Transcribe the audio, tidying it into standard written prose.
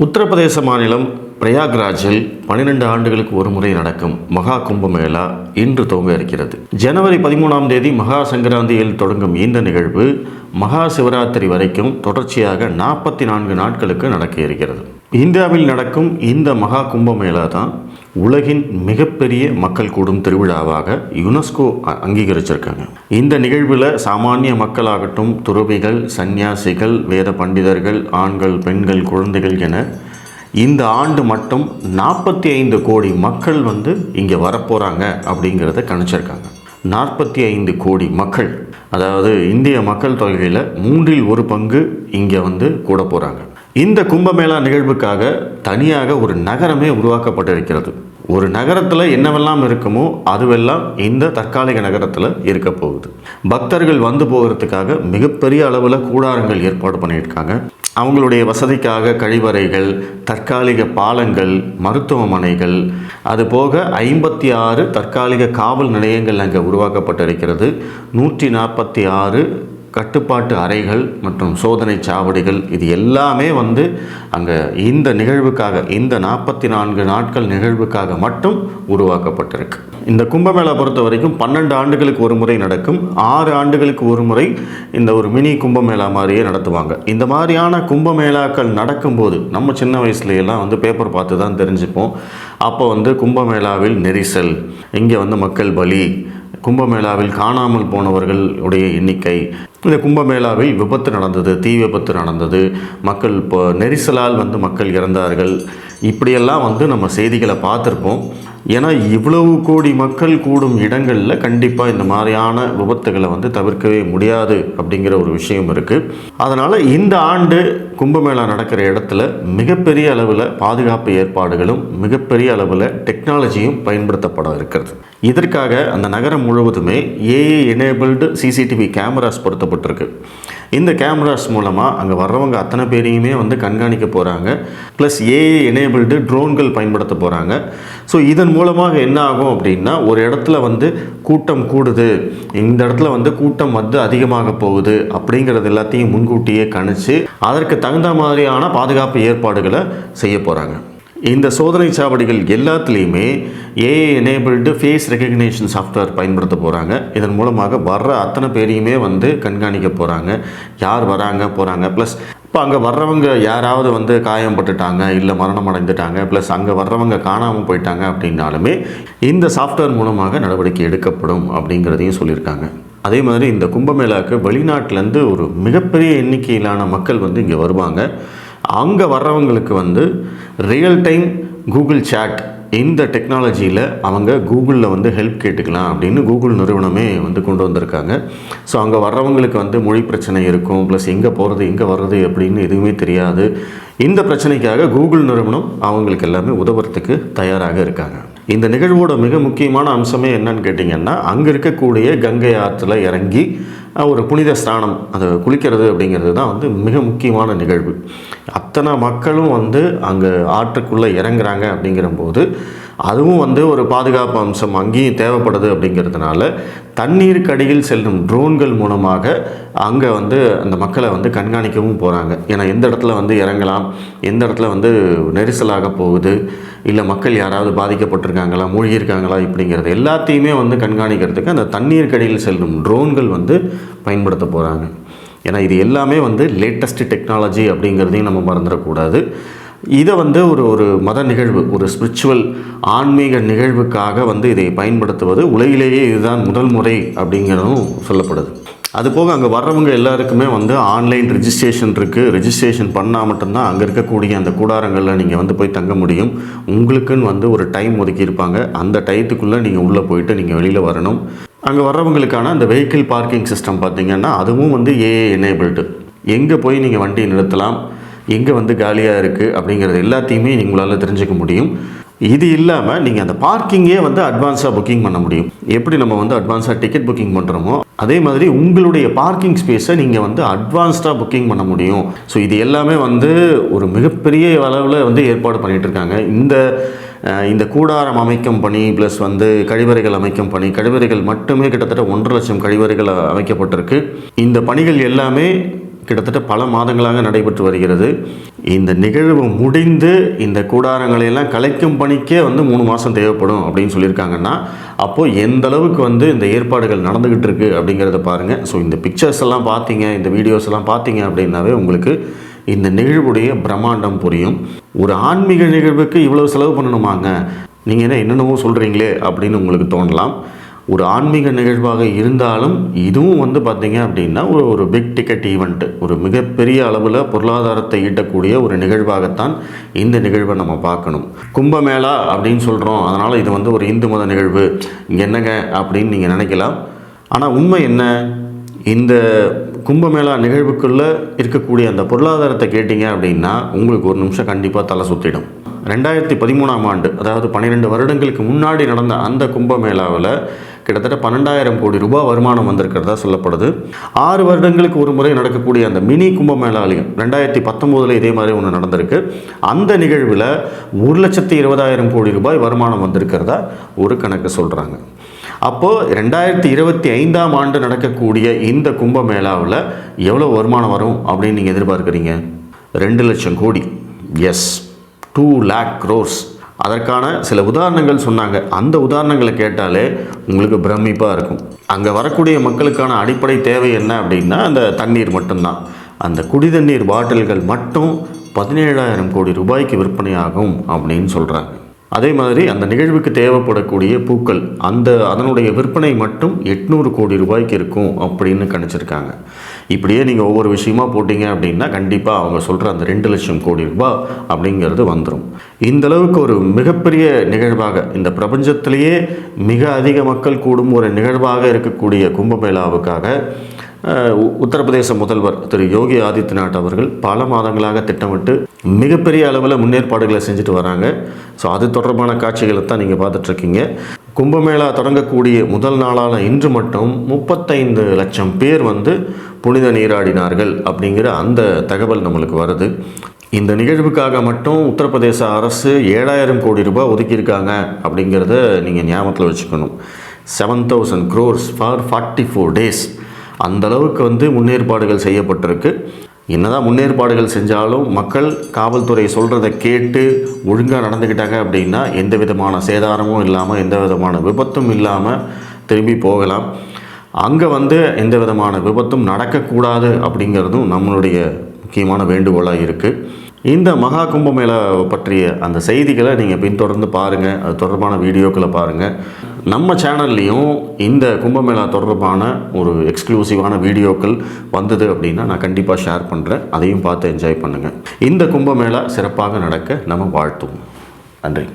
உத்தரப்பிரதேச மாநிலம் பிரயாக்ராஜில் 12 ஆண்டுகளுக்கு ஒரு முறை நடக்கும் மகா கும்பமேளா இன்று துவங்க இருக்கிறது. ஜனவரி 13ஆம் தேதி மகா சங்கராந்தியில் தொடங்கும் இந்த நிகழ்வு மகா சிவராத்திரி வரைக்கும் தொடர்ச்சியாக 44 நாட்களுக்கு நடக்க இருக்கிறது. இந்தியாவில் நடக்கும் இந்த மகா கும்பமேளா தான் உலகின் மிகப்பெரிய மக்கள் கூடும் திருவிழாவாக யுனெஸ்கோ அங்கீகரிச்சிருக்காங்க. இந்த நிகழ்வில் சாமானிய மக்களாகட்டும், துறவிகள், சன்னியாசிகள், வேத பண்டிதர்கள், ஆண்கள், பெண்கள், குழந்தைகள் என இந்த ஆண்டு மட்டும் 45 கோடி மக்கள் இங்கே வரப்போகிறாங்க அப்படிங்கிறத கணிச்சிருக்காங்க. 45 கோடி மக்கள், அதாவது இந்திய மக்கள் தொகையில் 1/3 பங்கு இங்கே கூட போகிறாங்க. இந்த கும்பமேளா நிகழ்வுக்காக தனியாக ஒரு நகரமே உருவாக்கப்பட்டிருக்கிறது. ஒரு நகரத்தில் என்னவெல்லாம் இருக்குமோ அதுவெல்லாம் இந்த தற்காலிக நகரத்தில் இருக்க போகுது. பக்தர்கள் வந்து போகிறதுக்காக மிகப்பெரிய அளவில் கூடாரங்கள் ஏற்பாடு பண்ணியிருக்காங்க. அவங்களுடைய வசதிக்காக கழிவறைகள், தற்காலிக பாலங்கள், மருத்துவமனைகள், அதுபோக 56 தற்காலிக காவல் நிலையங்கள் அங்கே உருவாக்கப்பட்டிருக்கிறது. 146 கட்டுப்பாட்டு அறைகள் மற்றும் சோதனை சாவடிகள், இது எல்லாமே அங்கே இந்த நிகழ்வுக்காக, இந்த 44 நாட்கள் நிகழ்வுக்காக மட்டும் உருவாக்கப்பட்டிருக்கு. இந்த கும்பமேளா பொறுத்த வரைக்கும் 12 ஆண்டுகளுக்கு ஒரு முறை நடக்கும். 6 ஆண்டுகளுக்கு ஒரு முறை இந்த ஒரு மினி கும்பமேளா மாதிரியே நடத்துவாங்க. இந்த மாதிரியான கும்பமேளாக்கள் நடக்கும்போது நம்ம சின்ன வயசுலையெல்லாம் பேப்பர் பார்த்து தான் தெரிஞ்சுப்போம். அப்போ கும்பமேளாவில் நெரிசல், இங்கே மக்கள் பலி, கும்பமேளாவில் காணாமல் போனவர்கள் உடைய எண்ணிக்கை, இந்த கும்பமேளாவில் விபத்து நடந்தது, தீ விபத்து நடந்தது, மக்கள் இப்போ நெரிசலால் மக்கள் இறந்தார்கள், இப்படியெல்லாம் நம்ம செய்திகளை பார்த்துருப்போம். ஏன்னா இவ்வளவு கோடி மக்கள் கூடும் இடங்களில் கண்டிப்பாக இந்த மாதிரியான விபத்துகளை தவிர்க்கவே முடியாது அப்படிங்கிற ஒரு விஷயம் இருக்குது. அதனால் இந்த ஆண்டு கும்பமேளா நடக்கிற இடத்துல மிகப்பெரிய அளவில் பாதுகாப்பு ஏற்பாடுகளும் மிகப்பெரிய அளவில் டெக்னாலஜியும் பயன்படுத்தப்பட இருக்கிறது. இதற்காக அந்த நகரம் முழுவதுமே ஏஐ எனேபிள்டு சிசிடிவி கேமராஸ் பொருத்தப்பட்டிருக்கு. இந்த கேமராஸ் மூலமாக அங்கே வர்றவங்க அத்தனை பேரையுமே கண்காணிக்க போகிறாங்க. ப்ளஸ் ஏஐ எனேபிள்டு ட்ரோன்கள் பயன்படுத்த போகிறாங்க. ஸோ இதன் மூலமாக என்ன ஆகும் அப்படின்னா, ஒரு இடத்துல கூட்டம் கூடுது, இந்த இடத்துல கூட்டம் அதிகமாக போகுது அப்படிங்கிறது எல்லாத்தையும் முன்கூட்டியே கணிச்சு அதற்கு தகுந்த மாதிரியான பாதுகாப்பு ஏற்பாடுகளை செய்ய போகிறாங்க. இந்த சோதனை சாவடிகள் எல்லாத்துலேயுமே AI enabled face recognition software பயன்படுத்த போகிறாங்க. இதன் மூலமாக வர்ற அத்தனை பேரையுமே கண்காணிக்க போகிறாங்க, யார் வராங்க போகிறாங்க. ப்ளஸ் இப்போ அங்கே வர்றவங்க யாராவது காயம்பட்டுட்டாங்க, இல்லை மரணம் அடைந்துட்டாங்க, ப்ளஸ் அங்கே வர்றவங்க காணாமல் போயிட்டாங்க அப்படின்னாலுமே இந்த சாஃப்ட்வேர் மூலமாக நடவடிக்கை எடுக்கப்படும் அப்படிங்கிறதையும் சொல்லியிருக்காங்க. அதே மாதிரி இந்த கும்பமேளாவுக்கு வெளிநாட்டிலேருந்து ஒரு மிகப்பெரிய எண்ணிக்கையிலான மக்கள் இங்கே வருவாங்க. அங்கே வர்றவங்களுக்கு ரியல் டைம் கூகுள் சேட், இந்த டெக்னாலஜியில் அவங்க கூகுளில் ஹெல்ப் கேட்டுக்கலாம் அப்படின்னு கூகுள் நிறுவனமே கொண்டு வந்திருக்காங்க. ஸோ அங்கே வர்றவங்களுக்கு மொழி பிரச்சனை இருக்கும், ப்ளஸ் எங்கே போகிறது எங்கே வர்றது அப்படின்னு எதுவுமே தெரியாது. இந்த பிரச்சனைக்காக கூகுள் நிறுவனம் அவங்களுக்கு எல்லாமே உதவுறதுக்கு தயாராக இருக்காங்க. இந்த நிகழ்வோட மிக முக்கியமான அம்சமே என்னன்னு கேட்டிங்கன்னா, அங்கே இருக்கக்கூடிய கங்கை ஆற்றுல இறங்கி ஒரு புனித ஸ்நானம், அதை குளிக்கிறது அப்படிங்கிறது தான் மிக முக்கியமான நிகழ்வு. அத்தனை மக்களும் அங்கே ஆற்றுக்குள்ளே இறங்குறாங்க அப்படிங்கிறபோது அதுவும் ஒரு பாதுகாப்பு அம்சம் அங்கேயும் தேவைப்படுது. அப்படிங்கிறதுனால தண்ணீருக்கு அடியில் செல்லும் ட்ரோன்கள் மூலமாக அங்கே அந்த மக்களை கண்காணிக்கவும் போகிறாங்க. ஏன்னா எந்த இடத்துல இறங்கலாம், எந்த இடத்துல நெரிசலாக போகுது, இல்லை மக்கள் யாராவது பாதிக்கப்பட்டிருக்காங்களா, மூழ்கியிருக்காங்களா, இப்படிங்கிறது எல்லாத்தையுமே கண்காணிக்கிறதுக்கு அந்த தண்ணீருக்கு அடியில் செல்லும் ட்ரோன்கள் பயன்படுத்த போகிறாங்க. ஏன்னா இது எல்லாமே லேட்டஸ்ட் டெக்னாலஜி அப்படிங்கிறதையும் நம்ம மறந்துடக்கூடாது. இதை ஒரு மத நிகழ்வு, ஒரு ஸ்பிரிச்சுவல் ஆன்மீக நிகழ்வுக்காக இதை பயன்படுத்துவது உலகிலேயே இதுதான் முதல் முறை அப்படிங்கிறதும் சொல்லப்படுது. அதுபோக அங்கே வர்றவங்க எல்லாருக்குமே ஆன்லைன் ரெஜிஸ்ட்ரேஷன் இருக்குது. ரெஜிஸ்ட்ரேஷன் பண்ணால் மட்டும்தான் அங்கே இருக்கக்கூடிய அந்த கூடாரங்களில் நீங்கள் போய் தங்க முடியும். உங்களுக்குன்னு ஒரு டைம் ஒதுக்கியிருப்பாங்க. அந்த டயத்துக்குள்ளே நீங்கள் உள்ளே போயிட்டு நீங்கள் வெளியில் வரணும். அங்கே வர்றவங்களுக்கான அந்த வெஹிக்கிள் பார்க்கிங் சிஸ்டம் பார்த்திங்கன்னா அதுவும் ஏஐ எனேபிள்டு. எங்கே போய் நீங்கள் வண்டியை நிறுத்தலாம், எங்கே காலியாக இருக்குது அப்படிங்கிறது எல்லாத்தையுமே உங்களால் தெரிஞ்சுக்க முடியும். இது இல்லாமல் நீங்கள் அந்த பார்க்கிங்கே அட்வான்ஸாக புக்கிங் பண்ண முடியும். எப்படி நம்ம அட்வான்ஸாக டிக்கெட் புக்கிங் பண்ணுறோமோ அதே மாதிரி உங்களுடைய பார்க்கிங் ஸ்பேஸை நீங்கள் அட்வான்ஸ்டாக புக்கிங் பண்ண முடியும். ஸோ இது எல்லாமே ஒரு மிகப்பெரிய அளவில் ஏற்பாடு பண்ணிகிட்டு இருக்காங்க. இந்த கூடாரம் அமைக்கும் பணி ப்ளஸ் கழிவறைகள் அமைக்கும் பணி, கழிவறைகள் மட்டுமே கிட்டத்தட்ட 1.5 லட்சம் கழிவறைகள் அமைக்கப்பட்டிருக்கு. இந்த பணிகள் எல்லாமே கிட்டத்தட்ட பல மாதங்களாக நடைபெற்று வருகிறது. இந்த நிகழ்வு முடிந்து இந்த கூடாரங்களையெல்லாம் கலைக்கும் பணிக்கே 3 மாதம் தேவைப்படும் அப்படின்னு சொல்லியிருக்காங்கன்னா, அப்போது எந்த அளவுக்கு இந்த ஏற்பாடுகள் நடந்துக்கிட்டு இருக்குது அப்படிங்கிறத பாருங்கள். ஸோ இந்த பிக்சர்ஸ் எல்லாம் பார்த்தீங்க, இந்த வீடியோஸ் எல்லாம் பார்த்தீங்க அப்படின்னாவே உங்களுக்கு இந்த நிகழ்வுடைய பிரம்மாண்டம் புரியும். ஒரு ஆன்மீக நிகழ்வுக்கு இவ்வளோ செலவு பண்ணணுமாங்க, நீங்கள் என்னென்னவோ சொல்கிறீங்களே அப்படின்னு உங்களுக்கு தோணலாம். ஒரு ஆன்மீக நிகழ்வாக இருந்தாலும் இதுவும் பார்த்தீங்க அப்படின்னா ஒரு பிக் டிக்கெட் ஈவெண்ட், ஒரு மிகப்பெரிய அளவில் பொருளாதாரத்தை ஈட்டக்கூடிய ஒரு நிகழ்வாகத்தான் இந்த நிகழ்வை நம்ம பார்க்கணும். கும்பமேளா அப்படின்னு சொல்கிறோம், அதனால் இது ஒரு இந்து மத நிகழ்வு, இங்கே என்னங்க அப்படின்னு நீங்கள் நினைக்கலாம். ஆனால் உண்மை என்ன, இந்த கும்பமேளா நிகழ்வுக்குள்ளே இருக்கக்கூடிய அந்த பொருளாதாரத்தை கேட்டிங்க அப்படின்னா உங்களுக்கு ஒரு நிமிஷம் கண்டிப்பாக தலை சுற்றிடும். 2013ஆம் ஆண்டு, அதாவது 12 வருடங்களுக்கு முன்னாடி நடந்த அந்த கும்பமேளாவில் கிட்டத்தட்ட 12,000 கோடி ரூபாய் வருமானம் வந்திருக்கிறதா சொல்லப்படுது. 6 வருடங்களுக்கு ஒரு முறை நடக்கக்கூடிய அந்த மினி கும்பமேளாலையும் 2019 இதே மாதிரி ஒன்று நடந்திருக்கு. அந்த நிகழ்வில் 1,20,000 கோடி ரூபாய் வருமானம் வந்திருக்கிறதா ஒரு கணக்கு சொல்கிறாங்க. அப்போது 2025ஆம் ஆண்டு நடக்கக்கூடிய இந்த கும்பமேளாவில் எவ்வளோ வருமானம் வரும் அப்படின்னு நீங்கள் எதிர்பார்க்குறீங்க? 2 லட்சம் கோடி. Yes, 2 lakh crores. அதற்கான சில உதாரணங்கள் சொன்னாங்க. அந்த உதாரணங்களை கேட்டாலே உங்களுக்கு பிரமிப்பாக இருக்கும். அங்கே வரக்கூடிய மக்களுக்கான அடிப்படை தேவை என்ன அப்படின்னா அந்த தண்ணீர் மட்டும்தான். அந்த குடி தண்ணீர் பாட்டில்கள் மட்டும் 17,000 கோடி ரூபாய்க்கு விற்பனையாகும் அப்படின்னு சொல்கிறாங்க. அதே மாதிரி அந்த நிகழ்வுக்கு தேவைப்படக்கூடிய பூக்கள் அதனுடைய விற்பனை மட்டும் 800 கோடி ரூபாய்க்கு இருக்கும் அப்படின்னு கணிச்சிருக்காங்க. இப்படியே நீங்கள் ஒவ்வொரு விஷயமா போட்டிங்க அப்படின்னா கண்டிப்பாக அவங்க சொல்கிற அந்த 2 லட்சம் கோடி ரூபாய் அப்படிங்கிறது வந்துடும். இந்தளவுக்கு ஒரு மிகப்பெரிய நிகழ்வாக, இந்த பிரபஞ்சத்திலேயே மிக அதிக மக்கள் கூடும் ஒரு நிகழ்வாக இருக்கக்கூடிய கும்பமேளாவுக்காக உத்தரப்பிரதேச முதல்வர் திரு யோகி ஆதித்யநாத் அவர்கள் பல மாதங்களாக திட்டமிட்டு மிகப்பெரிய அளவில் முன்னேற்பாடுகளை செஞ்சுட்டு வராங்க. ஸோ அது தொடர்பான காட்சிகளை தான் நீங்கள் பார்த்துட்ருக்கீங்க. கும்பமேளா தொடங்கக்கூடிய முதல் நாளான இன்று மட்டும் 35 லட்சம் பேர் புனித நீராடினார்கள் அப்படிங்கிற அந்த தகவல் நம்மளுக்கு வருது. இந்த நிகழ்வுக்காக மட்டும் உத்தரப்பிரதேச அரசு 7,000 கோடி ரூபாய் ஒதுக்கியிருக்காங்க அப்படிங்கிறத நீங்கள் ஞாபகத்தில் வச்சுக்கணும். 7,000 crores ஃபார் 44 days. அந்தளவுக்கு முன்னேற்பாடுகள் செய்யப்பட்டிருக்கு. என்னதான் முன்னேற்பாடுகள் செஞ்சாலும் மக்கள் காவல்துறை சொல்கிறத கேட்டு ஒழுங்காக நடந்துக்கிட்டாங்க அப்படின்னா எந்த விதமான சேதாரமும் இல்லாமல், எந்த விதமான விபத்தும் இல்லாமல் திரும்பி போகலாம். அங்கே எந்த விதமான விபத்தும் நடக்கக்கூடாது அப்படிங்கிறதும் நம்மளுடைய முக்கியமான வேண்டுகோளாக இருக்குது. இந்த மகா கும்பமேளா பற்றிய அந்த செய்திகளை நீங்கள் பின்தொடர்ந்து பாருங்கள். அது தொடர்பான வீடியோக்களை பாருங்கள். நம்ம சேனல்லையும் இந்த கும்பமேளா தொடர்பான ஒரு எக்ஸ்க்ளூசிவான வீடியோக்கள் வந்தது அப்படின்னா நான் கண்டிப்பாக ஷேர் பண்ணுறேன். அதையும் பார்த்து என்ஜாய் பண்ணுங்கள். இந்த கும்பமேளா சிறப்பாக நடக்க நம்ம வாழ்த்துவோம். நன்றி.